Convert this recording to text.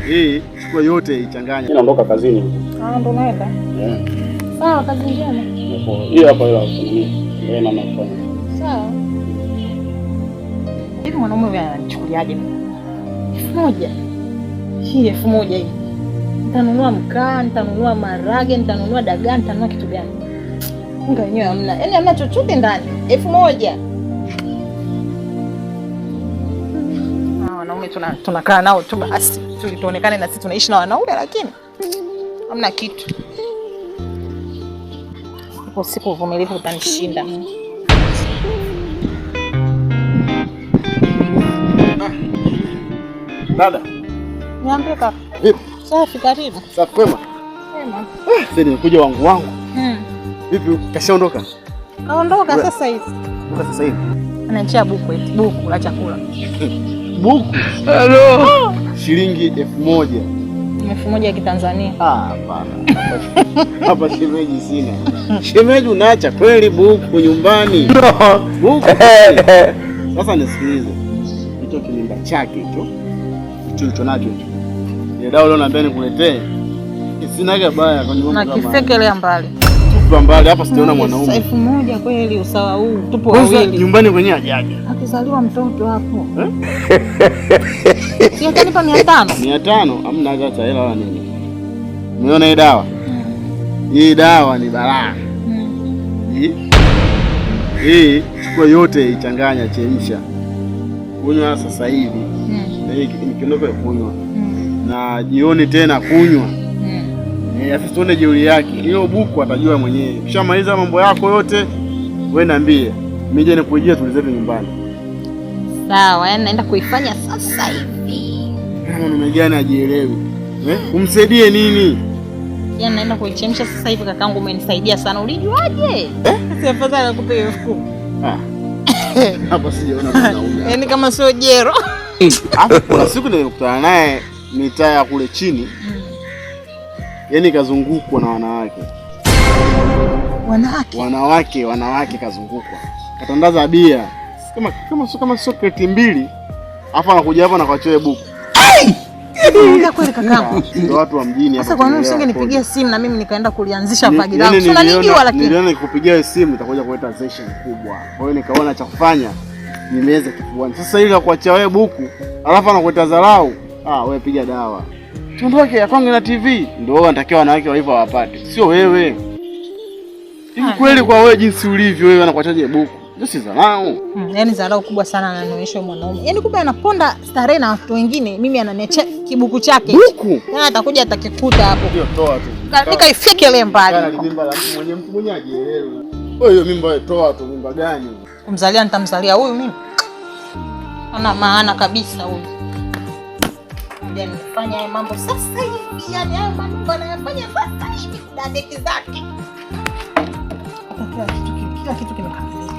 Hii chukua yote ichanganye. Mimi naondoka kazini. Ndo naenda. Sawa, kazi njema. Hii hapa ila yeye na nafanya. Sawa. Hivi mwanaume wewe anachukuliaje? 1000. Hii 1000 hii. Nitanunua mkaa, nitanunua marage, nitanunua dagaa, nitanunua kitu gani? Unga yenyewe hamna. Yaani hamna chochote ndani. 1000. Wanaume tunakaa nao tu basi. Tulituonekane na sisi tunaishi na wanaume lakini hamna kitu. Hapo siku uvumilivu utanishinda. Dada. Niambie kaka. Vipi? Safi, karibu. Safi kwema? Kwema. Sasa nimekuja wangu. Vipi kashaondoka? Kaondoka sasa hivi. Toka sasa hivi. Ananiachia buku la chakula. Buku? Hello. Shilingi 1000. 1000 ya Kitanzania. Hapana. Hapa shemeji sina. Shemeji unaacha kweli buku nyumbani? Buku. Sasa nisikilize. Hicho kilimba chake hicho. Hicho nacho hicho. Ile dawa leo naambia nikuletee. Sinaga baya kwa nyumba kama. Na kifekelea mbali. Tupo mbali hapa sijaona mwanaume. 1000 kweli usawa huu. Tupo wawili. Nyumbani kwenye ajaje. Akizaliwa mtoto hapo. Si atanipa 500. 500 hamna hata hela wala nini. Umeona hii dawa? Hii dawa ni balaa. Hii chukua yote ichanganya, chemsha. Kunywa sasa hivi. Na hii nikiondoka kunywa. Na jioni tena kunywa. Asituone jeuri yake. Hiyo buku atajua mwenyewe. Ukishamaliza mambo yako yote, wewe niambie. Mimi je nikujia tulizetu nyumbani. Sawa, yani naenda kuifanya sasa hivi. Mwanaume gani ajielewi? Umsaidie nini? Yaani naenda kuichemsha sasa hivi kakangu, umenisaidia sana. Ulijuaje? Si afadhali akupe 10,000. Hapa sijaona mwanaume. Yaani kama sio jero. Hapo kuna siku nilikutana naye mitaa kule chini. Yaani kazungukwa na wanawake. Wanawake kazungukwa. Katandaza bia. Kama soketi 2. Alafu anakuja hapa na kuachoe buku. Ongea kweli kakangu. Ndio watu wa mjini hapa. Sasa kwa nini usingenipigia simu na mimi nikaenda kulianzisha vagi langu? Sio unanijua lakini. Niliona nikupigia simu itakuja kuleta session kubwa. Kwa hiyo nikaona cha kufanya nimeweza kifuani. Sasa ile kuacha wewe buku, alafu anakuita dharau. Wewe piga dawa. Tuondoke ya kwangu na TV. Ndio wao wanatakiwa wanawake wa hivyo wapate. Sio wewe. Hivi kweli kwa wewe jinsi ulivyo wewe anakuachaje buku? Ndio si dharau. Yaani dharau kubwa sana ananionyesha mwanaume. Yaani kumbe anaponda starehe na watu wengine, mimi ananiacha kibuku chake. Buku. Yaani atakuja atakikuta hapo. Ndio toa tu. Nikaifyekele mbali. Kana mimba la mtu mwenye ajielewe. Wewe hiyo mimba wewe toa tu, mimba gani? Kumzalia nitamzalia huyu mimi. Ana maana kabisa huyu. Ngoja nifanye haya mambo sasa hivi. Yaani haya mambo anayafanya sasa hivi kudadeki zake. Kila kitu kimekamilika.